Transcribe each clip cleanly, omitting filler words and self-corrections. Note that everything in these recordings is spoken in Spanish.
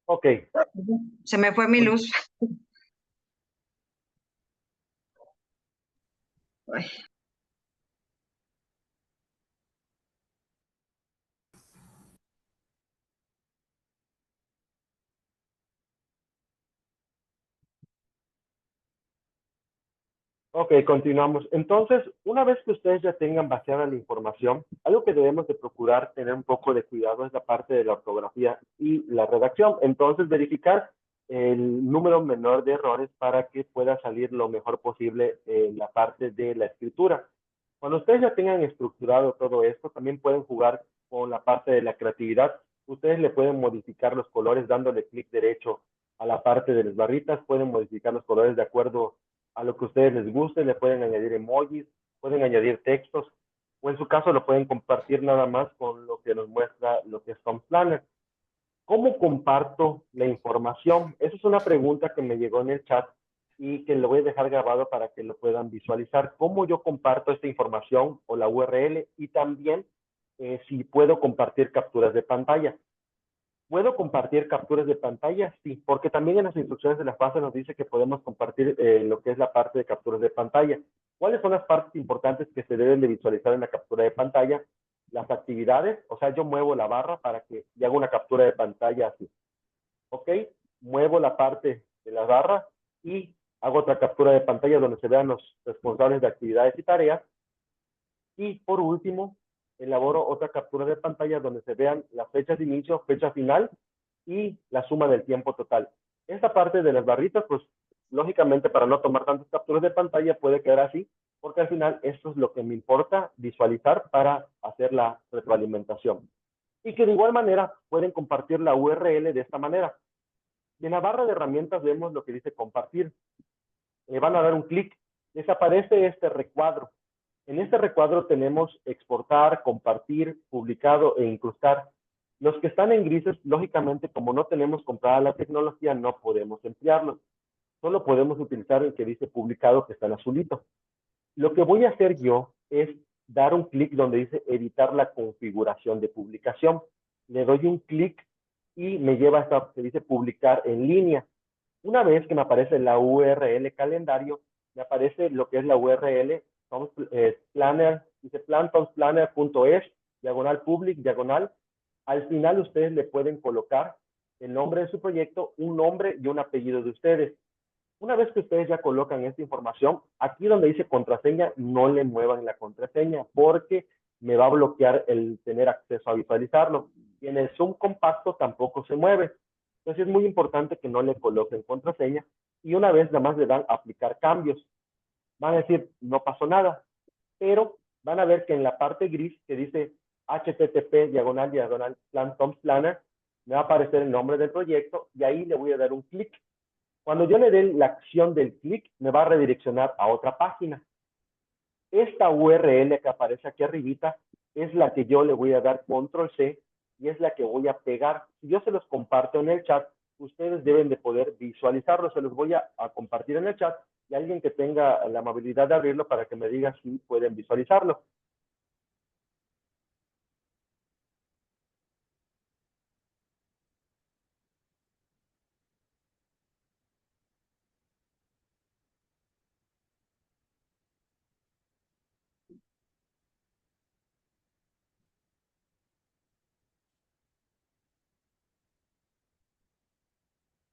Ok, Se me fue mi luz. Ay, ok, continuamos. Entonces, una vez que ustedes ya tengan vaciada la información, algo que debemos de procurar tener un poco de cuidado es la parte de la ortografía y la redacción. Entonces, verificar el número menor de errores para que pueda salir lo mejor posible en la parte de la escritura. Cuando ustedes ya tengan estructurado todo esto, también pueden jugar con la parte de la creatividad. Ustedes le pueden modificar los colores dándole clic derecho a la parte de las barritas, pueden modificar los colores de acuerdo a lo que a ustedes les guste, le pueden añadir emojis, pueden añadir textos, o en su caso lo pueden compartir nada más con lo que nos muestra lo que es Tom Planner. ¿Cómo comparto la información? Esa es una pregunta que me llegó en el chat y que lo voy a dejar grabado para que lo puedan visualizar. ¿Cómo yo comparto esta información o la URL? Y también si puedo compartir capturas de pantalla. ¿Puedo compartir capturas de pantalla? Sí, porque también en las instrucciones de la fase nos dice que podemos compartir lo que es la parte de capturas de pantalla. ¿Cuáles son las partes importantes que se deben de visualizar en la captura de pantalla? Las actividades, o sea, yo muevo la barra para que y hago una captura de pantalla así. ¿Ok? Muevo la parte de la barra y hago otra captura de pantalla donde se vean los responsables de actividades y tareas. Y por último, elaboro otra captura de pantalla donde se vean las fechas de inicio, fecha final y la suma del tiempo total. Esta parte de las barritas, pues lógicamente para no tomar tantas capturas de pantalla puede quedar así, porque al final esto es lo que me importa visualizar para hacer la retroalimentación. Y que de igual manera pueden compartir la URL de esta manera. Y en la barra de herramientas vemos lo que dice compartir. Van a dar un clic, les aparece este recuadro. En este recuadro tenemos exportar, compartir, publicado e incrustar. Los que están en grises, lógicamente, como no tenemos comprada la tecnología, no podemos emplearlos. Solo podemos utilizar el que dice publicado, que está en azulito. Lo que voy a hacer yo es dar un clic donde dice editar la configuración de publicación. Le doy un clic y me lleva hasta que dice publicar en línea. Una vez que me aparece la URL calendario, me aparece lo que es la URL planner, dice plantonsplanner.es, diagonal public, diagonal. Al final ustedes le pueden colocar el nombre de su proyecto, un nombre y un apellido de ustedes. Una vez que ustedes ya colocan esta información, aquí donde dice contraseña, no le muevan la contraseña porque me va a bloquear el tener acceso a visualizarlo. Y en el Zoom compacto tampoco se mueve. Entonces es muy importante que no le coloquen contraseña y una vez nada más le dan aplicar cambios. Van a decir, no pasó nada, pero van a ver que en la parte gris que dice http diagonal diagonal plan Tom Planner, me va a aparecer el nombre del proyecto y ahí le voy a dar un clic. Cuando yo le dé la acción del clic, me va a redireccionar a otra página. Esta URL que aparece aquí arribita es la que yo le voy a dar control C y es la que voy a pegar. Si yo se los comparto en el chat, ustedes deben de poder visualizarlo. Se los voy a compartir en el chat y alguien que tenga la amabilidad de abrirlo para que me diga si pueden visualizarlo.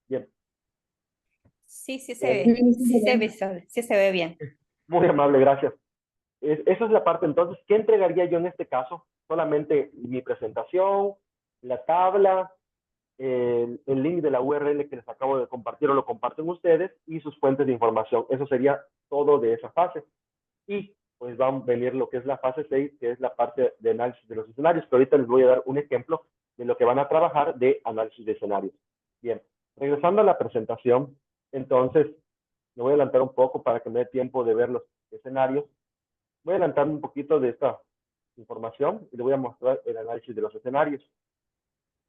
Bien. Sí, sí se ve, sí se ve bien. Muy amable, gracias. Esa es la parte. Entonces, ¿qué entregaría yo en este caso? Solamente mi presentación, la tabla, el link de la URL que les acabo de compartir o lo comparten ustedes y sus fuentes de información. Eso sería todo de esa fase. Y pues va a venir lo que es la fase 6, que es la parte de análisis de los escenarios, que ahorita les voy a dar un ejemplo de lo que van a trabajar de análisis de escenarios. Bien, regresando a la presentación, entonces me voy a adelantar un poco para que me dé tiempo de ver los escenarios. Voy a adelantarme un poquito de esta información y les voy a mostrar el análisis de los escenarios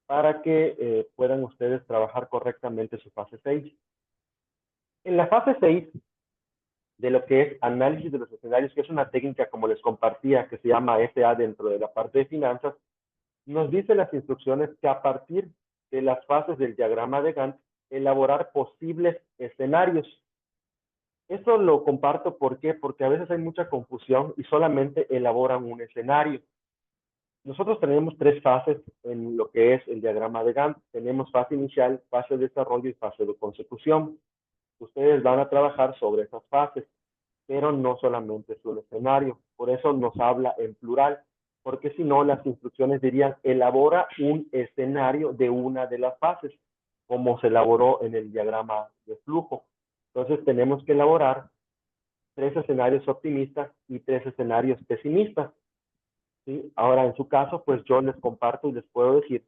para que puedan ustedes trabajar correctamente su fase 6. En la fase 6 de lo que es análisis de los escenarios, que es una técnica, como les compartía, que se llama FA dentro de la parte de finanzas, nos dice las instrucciones que a partir de las fases del diagrama de Gantt, elaborar posibles escenarios. Esto lo comparto, ¿por qué? Porque a veces hay mucha confusión y solamente elaboran un escenario. Nosotros tenemos 3 fases en lo que es el diagrama de Gantt. Tenemos fase inicial, fase de desarrollo y fase de consecución. Ustedes van a trabajar sobre esas fases, pero no solamente es un escenario. Por eso nos habla en plural, porque si no, las instrucciones dirían, elabora un escenario de una de las fases, como se elaboró en el diagrama de flujo. Entonces tenemos que elaborar 3 escenarios optimistas y 3 escenarios pesimistas. ¿Sí? Ahora, en su caso, pues yo les comparto y les puedo decir,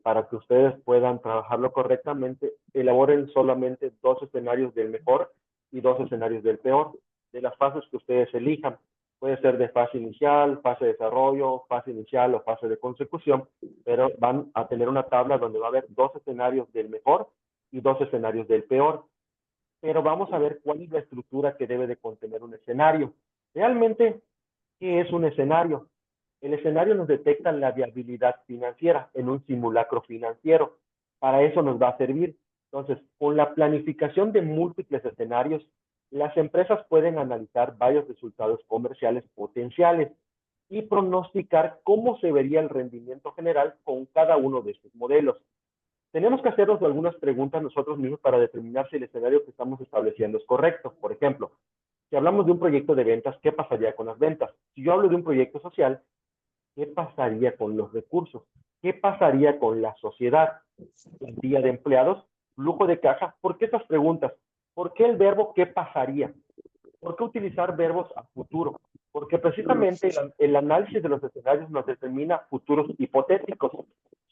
para que ustedes puedan trabajarlo correctamente, elaboren solamente 2 escenarios del mejor y 2 escenarios del peor, de las fases que ustedes elijan. Puede ser de fase inicial, fase de desarrollo, fase inicial o fase de consecución, pero van a tener una tabla donde va a haber 2 escenarios del mejor y 2 escenarios del peor. Pero vamos a ver cuál es la estructura que debe de contener un escenario. Realmente, ¿qué es un escenario? El escenario nos detecta la viabilidad financiera en un simulacro financiero. Para eso nos va a servir. Entonces, con la planificación de múltiples escenarios, las empresas pueden analizar varios resultados comerciales potenciales y pronosticar cómo se vería el rendimiento general con cada uno de estos modelos. Tenemos que hacernos algunas preguntas nosotros mismos para determinar si el escenario que estamos estableciendo es correcto. Por ejemplo, si hablamos de un proyecto de ventas, ¿qué pasaría con las ventas? Si yo hablo de un proyecto social, ¿qué pasaría con los recursos? ¿Qué pasaría con la sociedad? Plantilla de empleados, flujo de caja. ¿Por qué estas preguntas? ¿Por qué el verbo qué pasaría? ¿Por qué utilizar verbos a futuro? Porque precisamente el análisis de los escenarios nos determina futuros hipotéticos.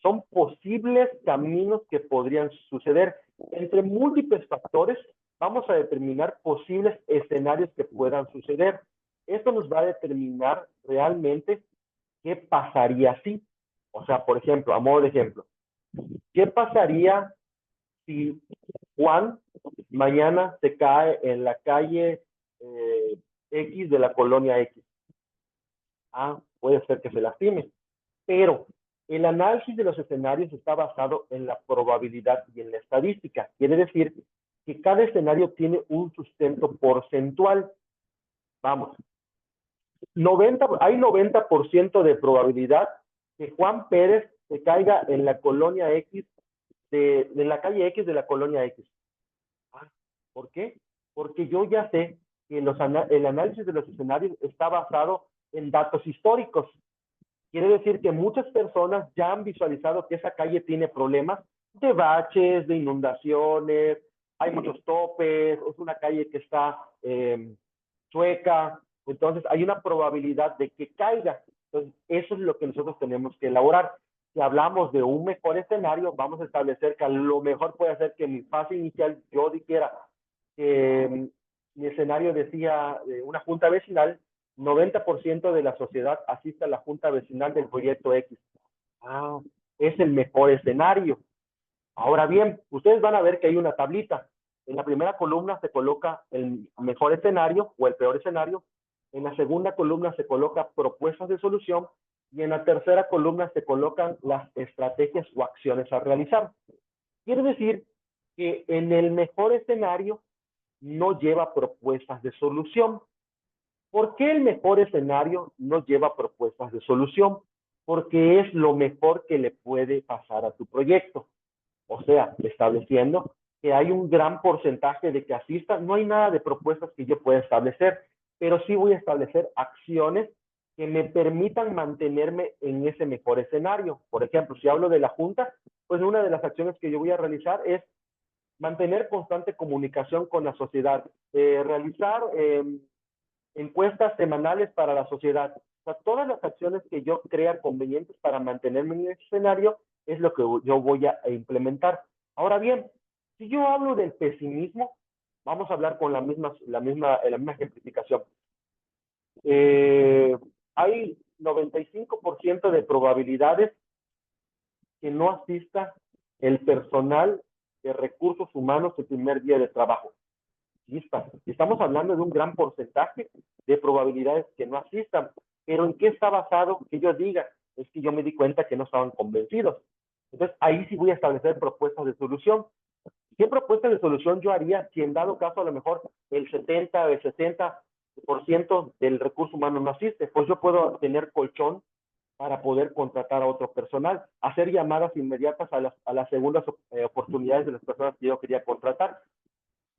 Son posibles caminos que podrían suceder. Entre múltiples factores, vamos a determinar posibles escenarios que puedan suceder. Esto nos va a determinar realmente qué pasaría si. O sea, por ejemplo, a modo de ejemplo, ¿qué pasaría si Juan mañana se cae en la calle X de la colonia X? Puede ser que se lastime, pero el análisis de los escenarios está basado en la probabilidad y en la estadística. Quiere decir que cada escenario tiene un sustento porcentual. Vamos, hay 90% de probabilidad que Juan Pérez se caiga en la colonia X, en la calle X de la colonia X. ¿Por qué? Porque yo ya sé que el análisis de los escenarios está basado en datos históricos. Quiere decir que muchas personas ya han visualizado que esa calle tiene problemas de baches, de inundaciones, hay muchos topes, es una calle que está chueca, entonces hay una probabilidad de que caiga. Entonces, eso es lo que nosotros tenemos que elaborar. Si hablamos de un mejor escenario, vamos a establecer que a lo mejor puede ser que mi fase inicial yo dijera que mi escenario decía una junta vecinal, 90% de la sociedad asiste a la junta vecinal del proyecto X. Es el mejor escenario. Ahora bien, ustedes van a ver que hay una tablita. En la primera columna se coloca el mejor escenario o el peor escenario. En la segunda columna se coloca propuestas de solución y en la tercera columna se colocan las estrategias o acciones a realizar. Quiere decir que en el mejor escenario no lleva propuestas de solución. ¿Por qué el mejor escenario no lleva propuestas de solución? Porque es lo mejor que le puede pasar a tu proyecto. O sea, estableciendo que hay un gran porcentaje de que asistan, no hay nada de propuestas que yo pueda establecer, pero sí voy a establecer acciones que me permitan mantenerme en ese mejor escenario. Por ejemplo, si hablo de la junta, pues una de las acciones que yo voy a realizar es mantener constante comunicación con la sociedad, realizar encuestas semanales para la sociedad. O sea, todas las acciones que yo crea convenientes para mantenerme en ese escenario es lo que yo voy a implementar. Ahora bien, si yo hablo del pesimismo, vamos a hablar con la misma ejemplificación. Hay 95% de probabilidades que no asista el personal de recursos humanos el primer día de trabajo. Estamos hablando de un gran porcentaje de probabilidades que no asistan. Pero ¿en qué está basado que yo diga? Es que yo me di cuenta que no estaban convencidos. Entonces, ahí sí voy a establecer propuestas de solución. ¿Qué propuestas de solución yo haría si en dado caso a lo mejor el 70 o el 60% del recurso humano no asiste? Pues yo puedo tener colchón para poder contratar a otro personal, hacer llamadas inmediatas a las segundas oportunidades de las personas que yo quería contratar.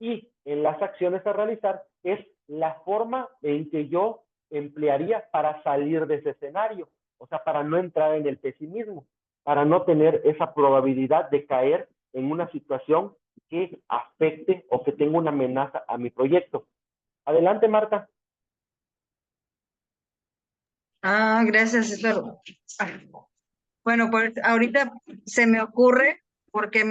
Y en las acciones a realizar es la forma en que yo emplearía para salir de ese escenario, o sea, para no entrar en el pesimismo, para no tener esa probabilidad de caer en una situación que afecte o que tenga una amenaza a mi proyecto. Adelante, Marta. Gracias, Héctor. Bueno, pues ahorita se me ocurre, porque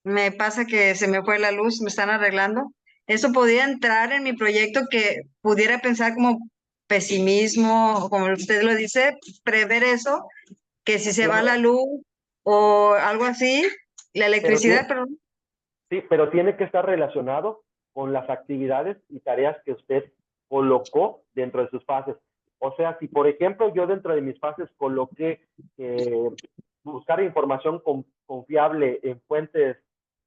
me pasa que se me fue la luz, me están arreglando. Eso podría entrar en mi proyecto, que pudiera pensar como pesimismo, como usted lo dice, prever eso, que si se va Pero, la luz o algo así, la pero, electricidad, perdón. sí, pero tiene que estar relacionado con las actividades y tareas que usted colocó dentro de sus fases. O sea, si por ejemplo yo dentro de mis fases coloqué buscar información confiable en fuentes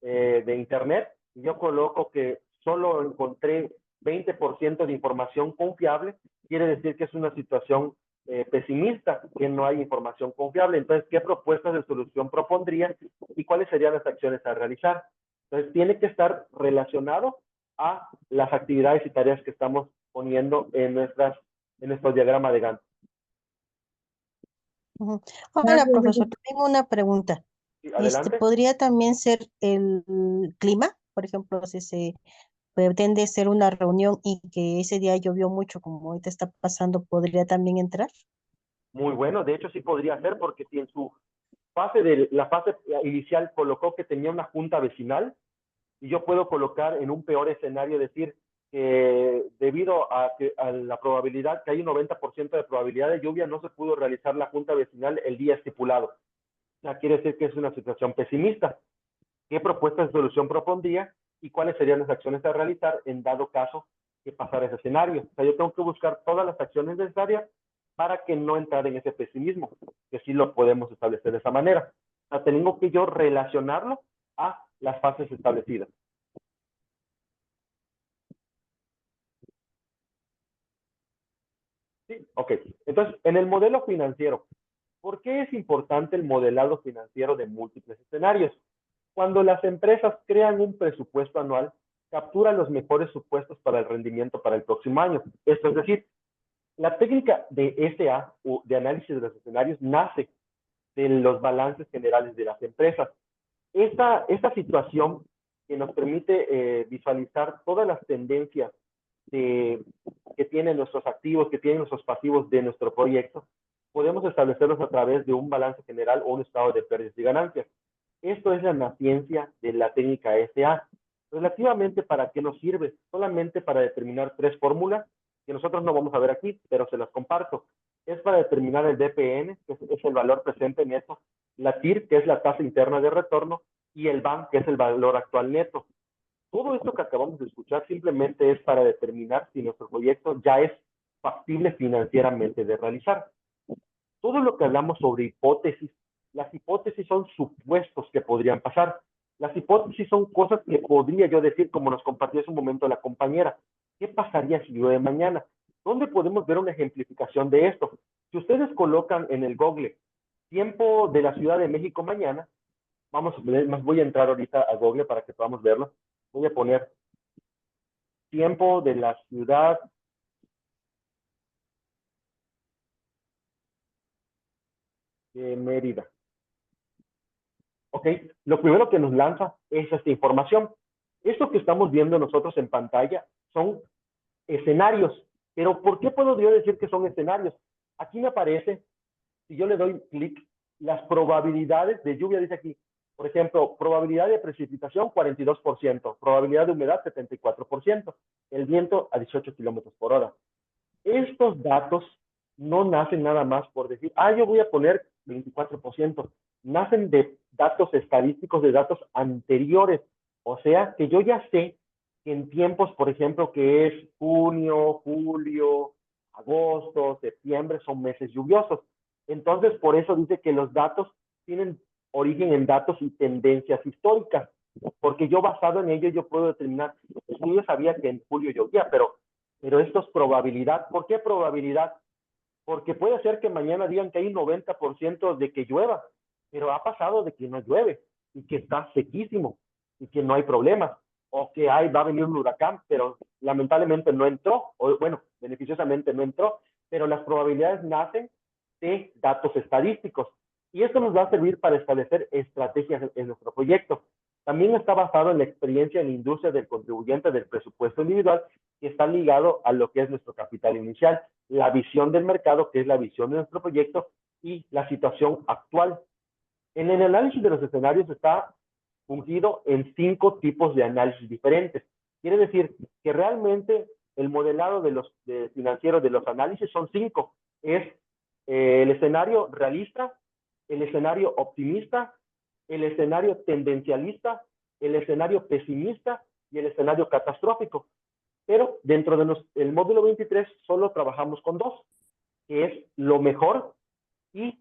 de Internet, y yo coloco que solo encontré 20% de información confiable, quiere decir que es una situación pesimista, que no hay información confiable. Entonces, ¿qué propuestas de solución propondría y cuáles serían las acciones a realizar? Entonces, tiene que estar relacionado a las actividades y tareas que estamos poniendo en nuestro diagrama de Gantt. Ujú. Hola, profesor. Tengo una pregunta. Sí, adelante. ¿Podría también ser el clima? Por ejemplo, si se pretende hacer una reunión y que ese día llovió mucho, como ahorita está pasando, ¿podría también entrar? Muy bueno, de hecho sí podría ser, porque si en su la fase inicial colocó que tenía una junta vecinal, y yo puedo colocar en un peor escenario, decir que debido a la probabilidad, que hay un 90% de probabilidad de lluvia, no se pudo realizar la junta vecinal el día estipulado. O sea, quiere decir que es una situación pesimista. ¿Qué propuestas de solución propondría y cuáles serían las acciones a realizar en dado caso que pasara ese escenario? O sea, yo tengo que buscar todas las acciones necesarias para que no entrar en ese pesimismo, que sí lo podemos establecer de esa manera. O sea, tengo que yo relacionarlo a las fases establecidas. ¿Sí? Ok. Entonces, en el modelo financiero, ¿por qué es importante el modelado financiero de múltiples escenarios? Cuando las empresas crean un presupuesto anual, capturan los mejores supuestos para el rendimiento para el próximo año. Esto es decir, la técnica de SA o de análisis de los escenarios nace de los balances generales de las empresas. Esta situación que nos permite visualizar todas las tendencias que tienen nuestros activos, que tienen nuestros pasivos de nuestro proyecto, podemos establecerlos a través de un balance general o un estado de pérdidas y ganancias. Esto es la naciencia de la técnica SA. Relativamente, ¿para qué nos sirve? Solamente para determinar 3 fórmulas que nosotros no vamos a ver aquí, pero se las comparto. Es para determinar el DPN, que es el valor presente neto, la TIR, que es la tasa interna de retorno, y el BAN, que es el valor actual neto. Todo esto que acabamos de escuchar simplemente es para determinar si nuestro proyecto ya es factible financieramente de realizar. Todo lo que hablamos sobre hipótesis, las hipótesis son supuestos que podrían pasar. Las hipótesis son cosas que podría yo decir, como nos compartió hace un momento la compañera. ¿Qué pasaría si llueve mañana? ¿Dónde podemos ver una ejemplificación de esto? Si ustedes colocan en el Google tiempo de la Ciudad de México mañana, voy a entrar ahorita a Google para que podamos verlo. Voy a poner tiempo de la Ciudad de Mérida. ¿Ok? Lo primero que nos lanza es esta información. Esto que estamos viendo nosotros en pantalla son escenarios. Pero ¿por qué puedo yo decir que son escenarios? Aquí me aparece, si yo le doy clic, las probabilidades de lluvia, dice aquí, por ejemplo, probabilidad de precipitación 42%, probabilidad de humedad 74%, el viento a 18 kilómetros por hora. Estos datos no nacen nada más por decir, yo voy a poner 24%. Nacen de datos estadísticos, de datos anteriores. O sea, que yo ya sé que en tiempos, por ejemplo, que es junio, julio, agosto, septiembre, son meses lluviosos. Entonces, por eso dice que los datos tienen origen en datos y tendencias históricas, porque yo basado en ello yo puedo determinar, yo sabía que en julio llovía, pero esto es probabilidad. ¿Por qué probabilidad? Porque puede ser que mañana digan que hay un 90% de que llueva, pero ha pasado de que no llueve y que está sequísimo y que no hay problemas, o que va a venir un huracán, pero lamentablemente no entró, o bueno, beneficiosamente no entró, pero las probabilidades nacen de datos estadísticos y esto nos va a servir para establecer estrategias en nuestro proyecto. También está basado en la experiencia en la industria del contribuyente del presupuesto individual, que está ligado a lo que es nuestro capital inicial, la visión del mercado, que es la visión de nuestro proyecto, y la situación actual. En el análisis de los escenarios está fungido en 5 tipos de análisis diferentes. Quiere decir que realmente el modelado financiero de los análisis son 5. Es el escenario realista, el escenario optimista, el escenario tendencialista, el escenario pesimista y el escenario catastrófico. Pero dentro del módulo 23 solo trabajamos con 2, que es lo mejor y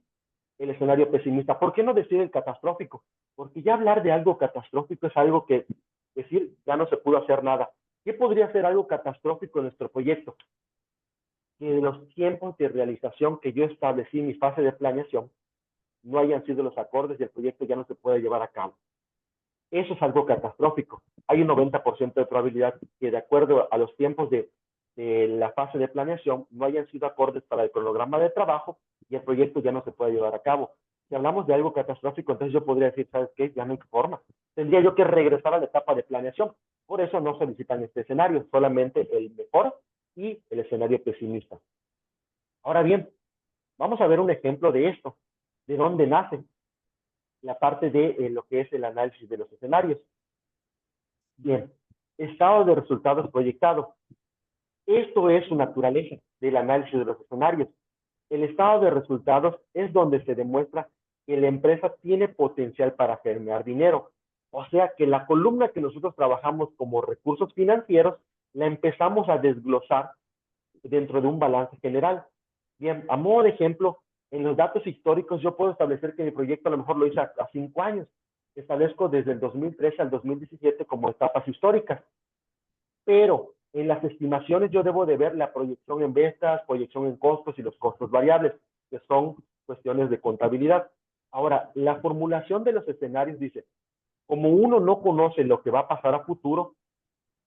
el escenario pesimista. ¿Por qué no decir el catastrófico? Porque ya hablar de algo catastrófico es algo que decir ya no se pudo hacer nada. ¿Qué podría ser algo catastrófico en nuestro proyecto? Que los tiempos de realización que yo establecí en mi fase de planeación no hayan sido los acordes y el proyecto ya no se pueda llevar a cabo. Eso es algo catastrófico. Hay un 90% de probabilidad que de acuerdo a los tiempos de la fase de planeación no hayan sido acordes para el cronograma de trabajo y el proyecto ya no se puede llevar a cabo. Si hablamos de algo catastrófico, entonces yo podría decir, ¿sabes qué? Ya no hay forma. Tendría yo que regresar a la etapa de planeación. Por eso no solicitan este escenario, solamente el mejor y el escenario pesimista. Ahora bien, vamos a ver un ejemplo de esto. ¿De dónde nace la parte de lo que es el análisis de los escenarios? Bien, estado de resultados proyectado. Esto es su naturaleza del análisis de los escenarios. El estado de resultados es donde se demuestra que la empresa tiene potencial para generar dinero. O sea que la columna que nosotros trabajamos como recursos financieros la empezamos a desglosar dentro de un balance general. Bien, a modo de ejemplo, en los datos históricos yo puedo establecer que mi proyecto a lo mejor lo hice a 5 años. Establezco desde el 2013 al 2017 como etapas históricas. Pero en las estimaciones yo debo de ver la proyección en ventas, proyección en costos y los costos variables, que son cuestiones de contabilidad. Ahora, la formulación de los escenarios dice, como uno no conoce lo que va a pasar a futuro,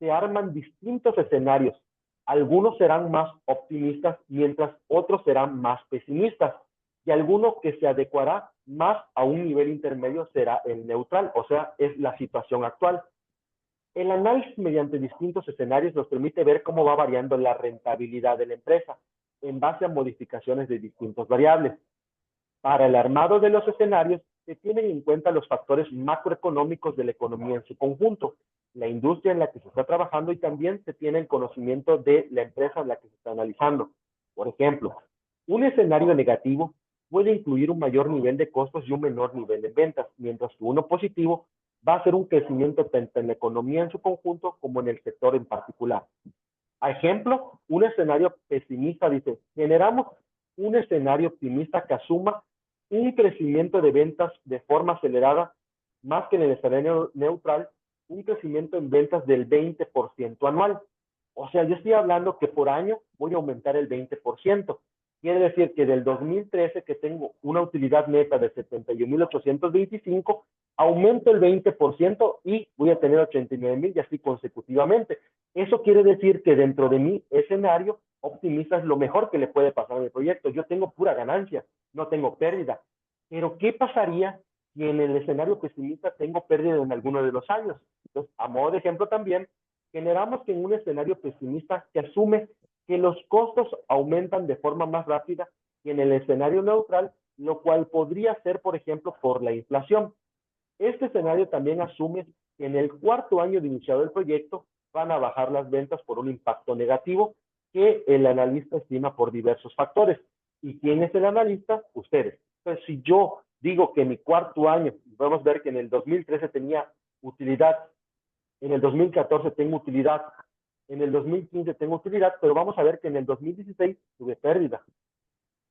se arman distintos escenarios. Algunos serán más optimistas, mientras otros serán más pesimistas. Y alguno que se adecuará más a un nivel intermedio será el neutral, o sea, es la situación actual. El análisis mediante distintos escenarios nos permite ver cómo va variando la rentabilidad de la empresa en base a modificaciones de distintas variables. Para el armado de los escenarios se tienen en cuenta los factores macroeconómicos de la economía en su conjunto, la industria en la que se está trabajando y también se tiene el conocimiento de la empresa en la que se está analizando. Por ejemplo, un escenario negativo puede incluir un mayor nivel de costos y un menor nivel de ventas, mientras que uno positivo va a ser un crecimiento tanto en la economía en su conjunto como en el sector en particular. A ejemplo, un escenario pesimista dice, generamos un escenario optimista que asuma un crecimiento de ventas de forma acelerada, más que en el escenario neutral, un crecimiento en ventas del 20% anual. O sea, yo estoy hablando que por año voy a aumentar el 20%. Quiere decir que del 2013, que tengo una utilidad neta de 71,825, aumento el 20% y voy a tener 89,000 y así consecutivamente. Eso quiere decir que dentro de mi escenario optimista es lo mejor que le puede pasar a mi proyecto. Yo tengo pura ganancia, no tengo pérdida. Pero ¿qué pasaría si en el escenario pesimista tengo pérdida en alguno de los años? Entonces, a modo de ejemplo también, generamos que en un escenario pesimista se asume que los costos aumentan de forma más rápida que en el escenario neutral, lo cual podría ser, por ejemplo, por la inflación. Este escenario también asume que en el cuarto año de iniciado el proyecto van a bajar las ventas por un impacto negativo que el analista estima por diversos factores. ¿Y quién es el analista? Ustedes. Entonces, si yo digo que en mi cuarto año, podemos ver que en el 2013 tenía utilidad, en el 2014 tengo utilidad, en el 2015 tengo utilidad, pero vamos a ver que en el 2016 tuve pérdida.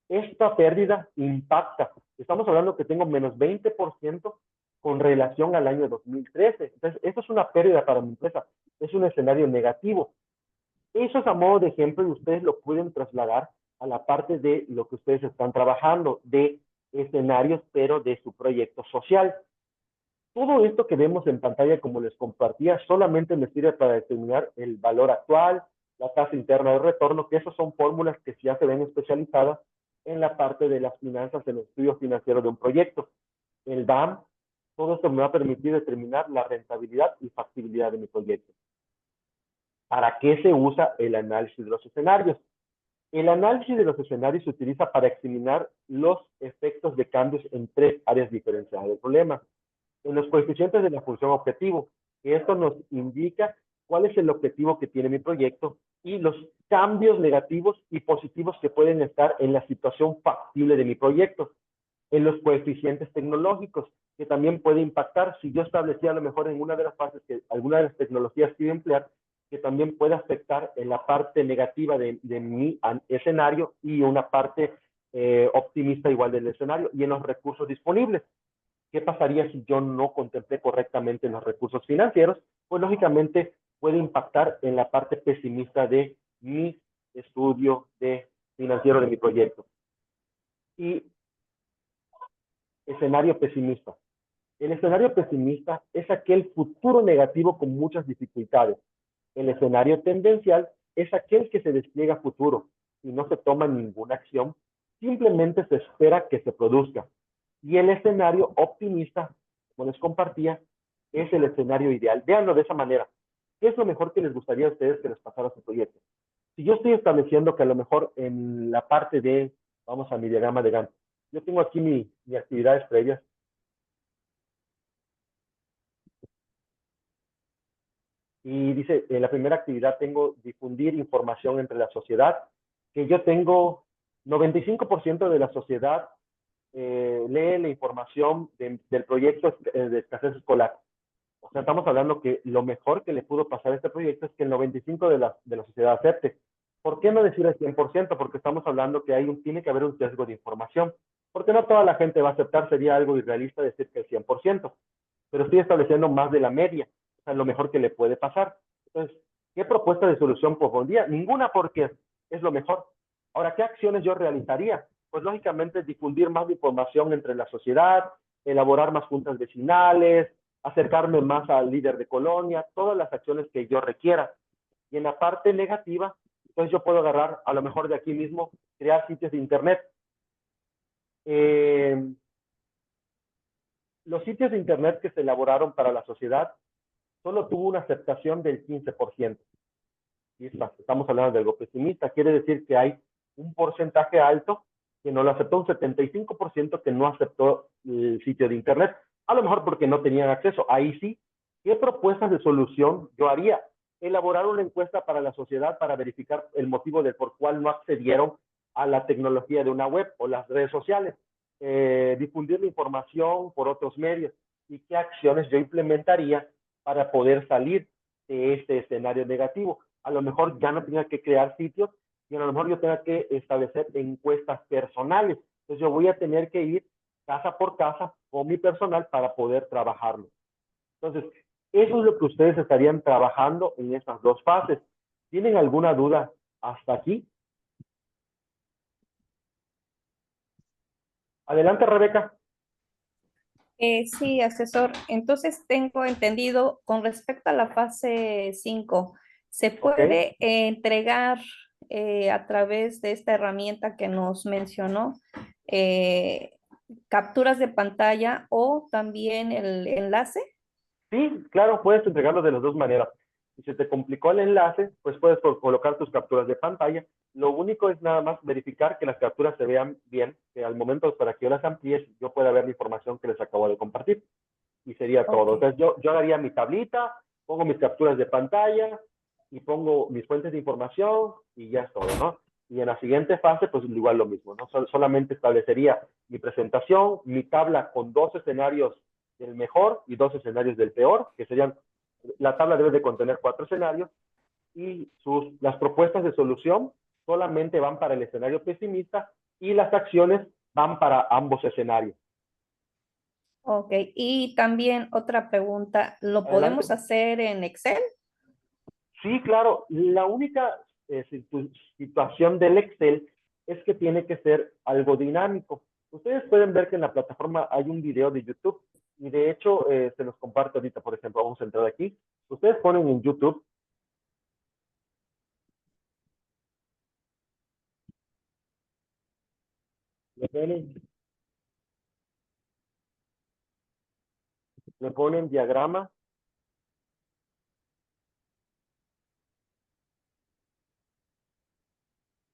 Esta pérdida impacta Estamos hablando que tengo menos 20% con relación al año 2013. Entonces, eso es una pérdida para mi empresa. Es un escenario negativo. Eso es a modo de ejemplo y ustedes lo pueden trasladar a la parte de lo que ustedes están trabajando, de escenarios, pero de su proyecto social. Todo esto que vemos en pantalla, como les compartía, solamente me sirve para determinar el valor actual, la tasa interna de retorno, que esas son fórmulas que ya se ven especializadas en la parte de las finanzas, en el estudio financiero de un proyecto. El DAM, todo esto me va a permitir determinar la rentabilidad y factibilidad de mi proyecto. ¿Para qué se usa el análisis de los escenarios? El análisis de los escenarios se utiliza para examinar los efectos de cambios en tres áreas diferenciadas del problema. En los coeficientes de la función objetivo, que esto nos indica cuál es el objetivo que tiene mi proyecto y los cambios negativos y positivos que pueden estar en la situación factible de mi proyecto. En los coeficientes tecnológicos, que también puede impactar si yo establecía a lo mejor en una de las fases que alguna de las tecnologías que iba a emplear, que también puede afectar en la parte negativa de mi escenario y una parte optimista igual del escenario. Y en los recursos disponibles, ¿qué pasaría si yo no contemplé correctamente los recursos financieros? Pues lógicamente puede impactar en la parte pesimista de mi estudio financiero de mi proyecto. Y escenario pesimista. El escenario pesimista es aquel futuro negativo con muchas dificultades. El escenario tendencial es aquel que se despliega a futuro y no se toma ninguna acción, simplemente se espera que se produzca. Y el escenario optimista, como les compartía, es el escenario ideal. Véanlo de esa manera. ¿Qué es lo mejor que les gustaría a ustedes que les pasara a su proyecto? Si yo estoy estableciendo que a lo mejor en la parte de, vamos a mi diagrama de Gantt, yo tengo aquí mis actividades previas. Y dice, en la primera actividad tengo difundir información entre la sociedad, que yo tengo 95% de la sociedad lee la información del proyecto de escasez escolar. O sea, estamos hablando que lo mejor que le pudo pasar a este proyecto es que el 95% de la sociedad acepte. ¿Por qué no decir el 100%? Porque estamos hablando que tiene que haber un sesgo de información. Porque no toda la gente va a aceptar, sería algo irrealista decir que el 100%. Pero estoy estableciendo más de la media, o sea, lo mejor que le puede pasar. Entonces, ¿qué propuesta de solución propondría? Ninguna, porque es lo mejor. Ahora, ¿qué acciones yo realizaría? Pues lógicamente difundir más información entre la sociedad, elaborar más juntas vecinales, acercarme más al líder de colonia, todas las acciones que yo requiera. Y en la parte negativa, entonces yo puedo agarrar, a lo mejor de aquí mismo, crear sitios de internet. Los sitios de internet que se elaboraron para la sociedad solo tuvo una aceptación del 15%. Y estamos hablando de algo pesimista. Quiere decir que hay un porcentaje alto que no lo aceptó, un 75% que no aceptó el sitio de internet. A lo mejor porque no tenían acceso. Ahí sí, ¿qué propuestas de solución yo haría? Elaborar una encuesta para la sociedad para verificar el motivo del por cual no accedieron a la tecnología de una web o las redes sociales. Difundir la información por otros medios. ¿Y qué acciones yo implementaría para poder salir de este escenario negativo? A lo mejor ya no tenga que crear sitios y a lo mejor yo tenga que establecer encuestas personales. Entonces yo voy a tener que ir casa por casa con mi personal para poder trabajarlo. Entonces, eso es lo que ustedes estarían trabajando en estas dos fases. ¿Tienen alguna duda hasta aquí? Adelante, Rebeca. Sí, asesor. Entonces tengo entendido con respecto a la fase 5, ¿se puede entregar a través de esta herramienta que nos mencionó eh, capturas de pantalla o también el enlace? Sí, claro, puedes entregarlo de las dos maneras. Si se te complicó el enlace, pues puedes colocar tus capturas de pantalla. Lo único es nada más verificar que las capturas se vean bien, que al momento para que yo las amplíe, yo pueda ver la información que les acabo de compartir. Y sería todo. Ok. Entonces yo haría mi tablita, pongo mis capturas de pantalla y pongo mis fuentes de información y ya es todo, ¿no? Y en la siguiente fase, pues igual lo mismo, ¿no? Solamente establecería mi presentación, mi tabla con 2 escenarios del mejor y 2 escenarios del peor, que serían, la tabla debe de contener 4 escenarios y las propuestas de solución solamente van para el escenario pesimista y las acciones van para ambos escenarios. Ok, y también otra pregunta, ¿lo podemos Adelante. hacer en Excel? Sí, claro. La única situación del Excel es que tiene que ser algo dinámico. Ustedes pueden ver que en la plataforma hay un video de YouTube y de hecho se los comparto ahorita, por ejemplo, vamos a entrar aquí. Ustedes ponen en YouTube, le ponen diagrama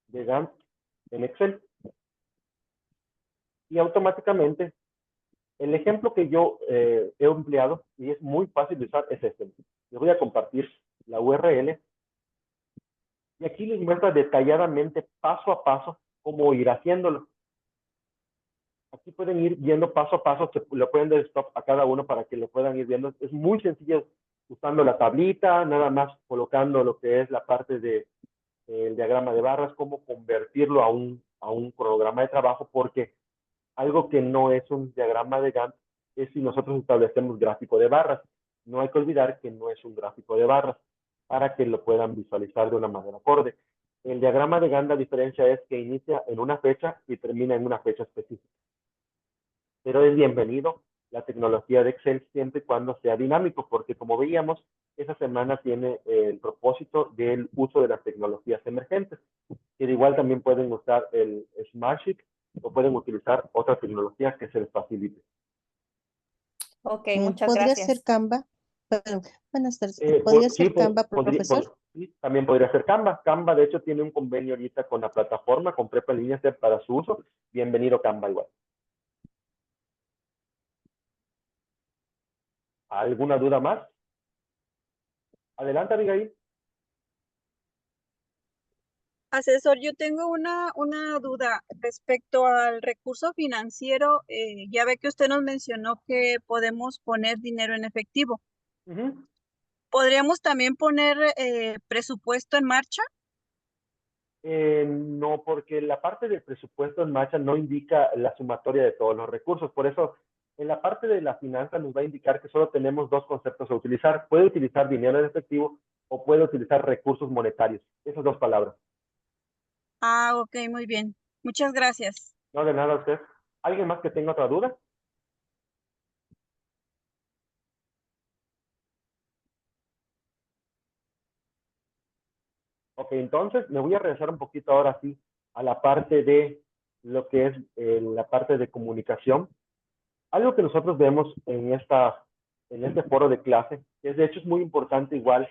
de Gantt en Excel y automáticamente el ejemplo que yo he empleado y es muy fácil de usar es este. Les voy a compartir la URL y aquí les muestra detalladamente paso a paso cómo ir haciéndolo. Aquí pueden ir viendo paso a paso, se lo pueden dar stop a cada uno para que lo puedan ir viendo. Es muy sencillo usando la tablita, nada más colocando lo que es la parte de el diagrama de barras, cómo convertirlo a un cronograma de trabajo, porque algo que no es un diagrama de Gantt es si nosotros establecemos gráfico de barras. No hay que olvidar que no es un gráfico de barras para que lo puedan visualizar de una manera acorde. El diagrama de Gantt, la diferencia es que inicia en una fecha y termina en una fecha específica. Pero es bienvenido la tecnología de Excel siempre y cuando sea dinámico, porque como veíamos, esa semana tiene el propósito del uso de las tecnologías emergentes, que de igual también pueden usar el Smartsheet o pueden utilizar otra tecnología que se les facilite. Ok, muchas ¿Podría ser gracias. Canva? Perdón, buenas tardes. ¿Podría Sí, ser Canva, profesor? sí, también podría ser Canva. Canva, de hecho, tiene un convenio ahorita con la plataforma, con Prepa en línea para su uso. Bienvenido Canva igual. ¿Alguna duda más? Adelante, Abigail. Asesor, yo tengo una duda respecto al recurso financiero. Ya ve que usted nos mencionó que podemos poner dinero en efectivo. Uh-huh. ¿Podríamos también poner presupuesto en marcha? No, porque la parte del presupuesto en marcha no indica la sumatoria de todos los recursos. Por eso, en la parte de la finanza nos va a indicar que solo tenemos dos conceptos a utilizar. Puede utilizar dinero en efectivo o puede utilizar recursos monetarios. Esas dos palabras. Ah, ok, muy bien. Muchas gracias. No, de nada a usted. ¿Alguien más que tenga otra duda? Ok, entonces me voy a regresar un poquito ahora sí a la parte de lo que es la parte de comunicación. Algo que nosotros vemos en este foro de clase, que de hecho es muy importante igual,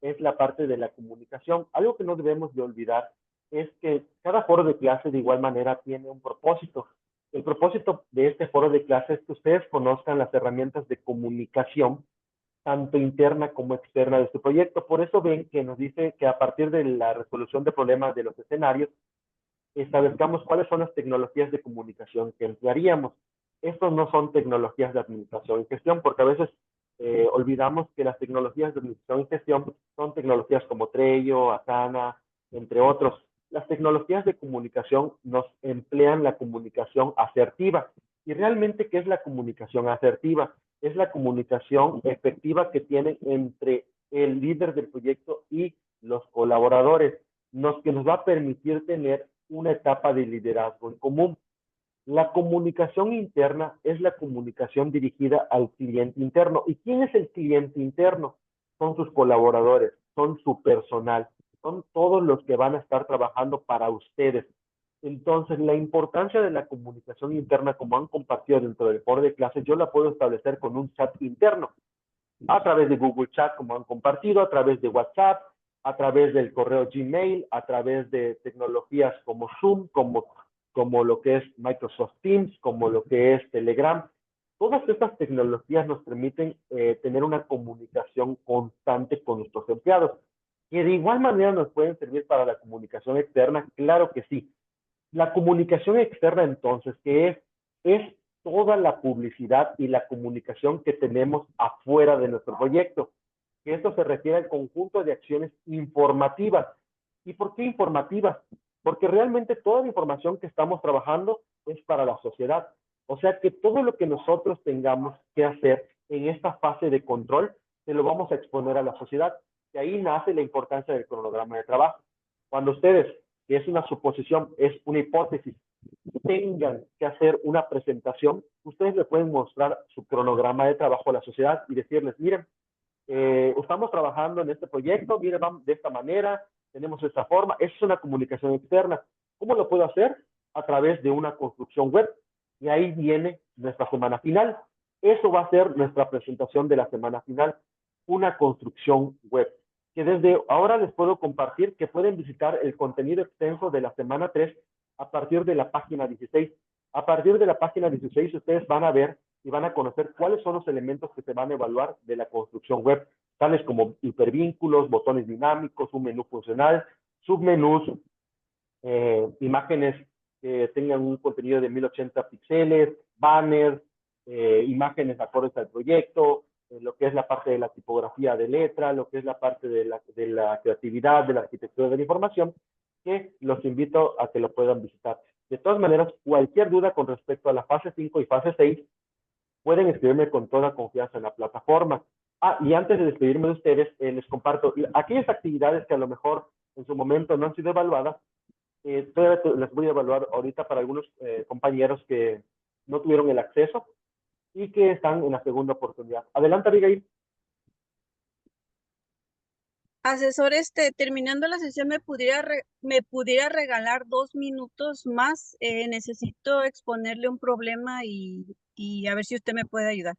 es la parte de la comunicación. Algo que no debemos de olvidar es que cada foro de clase de igual manera tiene un propósito. El propósito de este foro de clase es que ustedes conozcan las herramientas de comunicación tanto interna como externa de su proyecto. Por eso ven que nos dice que a partir de la resolución de problemas de los escenarios, establezcamos cuáles son las tecnologías de comunicación que emplearíamos. Estos no son tecnologías de administración y gestión, porque a veces olvidamos que las tecnologías de administración y gestión son tecnologías como Trello, Asana, entre otros. Las tecnologías de comunicación nos emplean la comunicación asertiva. ¿Y realmente qué es la comunicación asertiva? Es la comunicación efectiva que tienen entre el líder del proyecto y los colaboradores, que nos va a permitir tener una etapa de liderazgo en común. La comunicación interna es la comunicación dirigida al cliente interno. ¿Y quién es el cliente interno? Son sus colaboradores, son su personal, son todos los que van a estar trabajando para ustedes. Entonces, la importancia de la comunicación interna, como han compartido dentro del foro de clases, yo la puedo establecer con un chat interno, a través de Google Chat, como han compartido, a través de WhatsApp, a través del correo Gmail, a través de tecnologías como Zoom, como lo que es Microsoft Teams, como lo que es Telegram. Todas estas tecnologías nos permiten tener una comunicación constante con nuestros empleados, que de igual manera nos pueden servir para la comunicación externa, claro que sí. La comunicación externa, entonces, ¿qué es? Es toda la publicidad y la comunicación que tenemos afuera de nuestro proyecto. Que esto se refiere al conjunto de acciones informativas. ¿Y por qué informativas? Porque realmente toda la información que estamos trabajando es para la sociedad. O sea que todo lo que nosotros tengamos que hacer en esta fase de control, se lo vamos a exponer a la sociedad. Y ahí nace la importancia del cronograma de trabajo. Cuando ustedes, que es una suposición, es una hipótesis, tengan que hacer una presentación, ustedes le pueden mostrar su cronograma de trabajo a la sociedad y decirles, miren, estamos trabajando en este proyecto, miren, vamos de esta manera, tenemos esta forma, eso es una comunicación externa. ¿Cómo lo puedo hacer? A través de una construcción web. Y ahí viene nuestra semana final. Eso va a ser nuestra presentación de la semana final, una construcción web. Que desde ahora les puedo compartir que pueden visitar el contenido extenso de la semana 3 a partir de la página 16. A partir de la página 16 ustedes van a ver y van a conocer cuáles son los elementos que se van a evaluar de la construcción web, tales como hipervínculos, botones dinámicos, un menú funcional, submenús, imágenes que tengan un contenido de 1080 píxeles, banners, imágenes acordes al proyecto, lo que es la parte de la tipografía de letra, lo que es la parte de la creatividad, de la arquitectura de la información, que los invito a que lo puedan visitar. De todas maneras, cualquier duda con respecto a la fase 5 y fase 6, pueden escribirme con toda confianza en la plataforma. Y antes de despedirme de ustedes, les comparto aquellas actividades que a lo mejor en su momento no han sido evaluadas, todavía les voy a evaluar ahorita para algunos compañeros que no tuvieron el acceso y que están en la segunda oportunidad. Adelante, Abigail. Asesor, terminando la sesión, ¿me pudiera regalar 2 minutos más? Necesito exponerle un problema y a ver si usted me puede ayudar.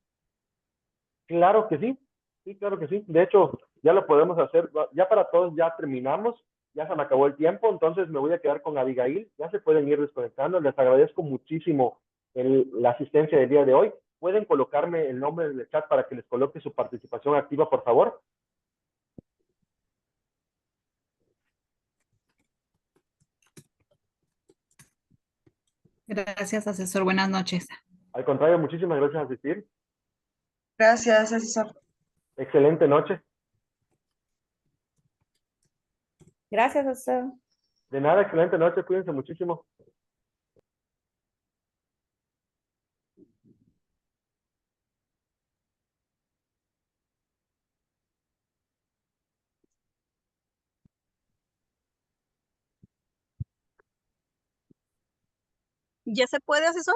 Claro que sí. Sí, claro que sí. De hecho, ya lo podemos hacer. Ya para todos ya terminamos. Ya se me acabó el tiempo, entonces me voy a quedar con Abigail. Ya se pueden ir desconectando. Les agradezco muchísimo la asistencia del día de hoy. ¿Pueden colocarme el nombre en el chat para que les coloque su participación activa, por favor? Gracias, asesor. Buenas noches. Al contrario, muchísimas gracias por asistir. Gracias, asesor. Excelente noche. Gracias, asesor. De nada, excelente noche. Cuídense muchísimo. ¿Ya se puede, asesor?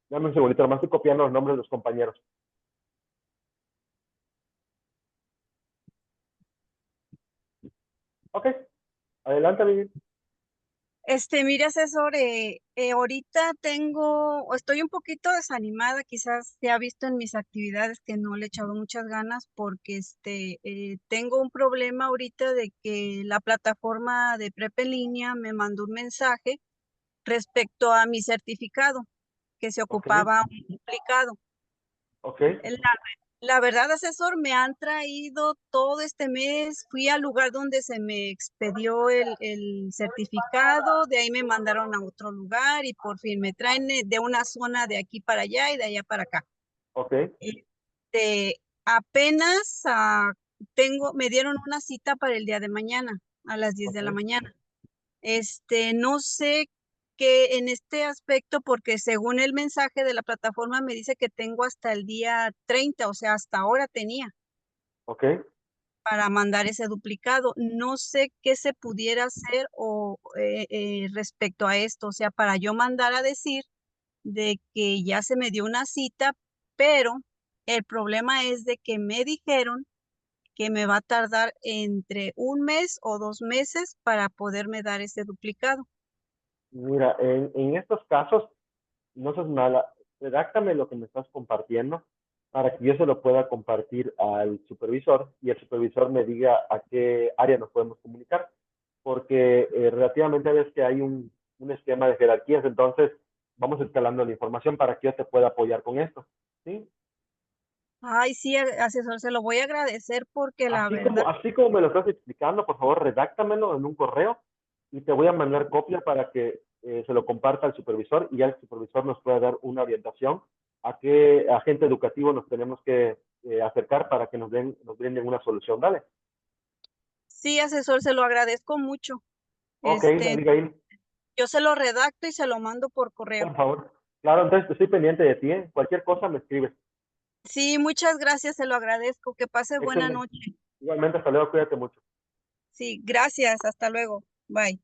Dame un segundito, nomás estoy copiando los nombres de los compañeros. Ok, adelante, Miguel. Mire, asesor, ahorita estoy un poquito desanimada, quizás se ha visto en mis actividades que no le he echado muchas ganas porque tengo un problema ahorita de que la plataforma de Prepa en línea me mandó un mensaje respecto a mi certificado, que se ocupaba un duplicado. Ok. La verdad, asesor, me han traído todo este mes, fui al lugar donde se me expedió el certificado, de ahí me mandaron a otro lugar y por fin me traen de una zona de aquí para allá y de allá para acá. Ok. Apenas me dieron una cita para el día de mañana, a las 10 de la mañana. No sé qué en este aspecto, porque según el mensaje de la plataforma me dice que tengo hasta el día 30, o sea, hasta ahora tenía Ok. para mandar ese duplicado. No sé qué se pudiera hacer respecto a esto, o sea, para yo mandar a decir de que ya se me dio una cita, pero el problema es de que me dijeron que me va a tardar entre 1 mes o 2 meses para poderme dar ese duplicado. Mira, en estos casos, no seas mala, redáctame lo que me estás compartiendo para que yo se lo pueda compartir al supervisor y el supervisor me diga a qué área nos podemos comunicar, porque relativamente a veces que hay un esquema de jerarquías, entonces vamos escalando la información para que yo te pueda apoyar con esto, ¿sí? Ay, sí, asesor, se lo voy a agradecer porque la verdad, Así como me lo estás explicando, por favor, redáctamelo en un correo y te voy a mandar copia para que se lo comparta al supervisor y ya el supervisor nos pueda dar una orientación a qué agente educativo nos tenemos que acercar para que nos brinden una solución. Dale. sí, asesor, se lo agradezco mucho. Ok, Este, Abigail. Yo se lo redacto y se lo mando por correo. Por favor. Claro, entonces estoy pendiente de ti, ¿eh? Cualquier cosa me escribes. Sí, muchas gracias, se lo agradezco. Que pase buena Excelente. noche. Igualmente, hasta luego, cuídate mucho. Sí, gracias, hasta luego. Bye.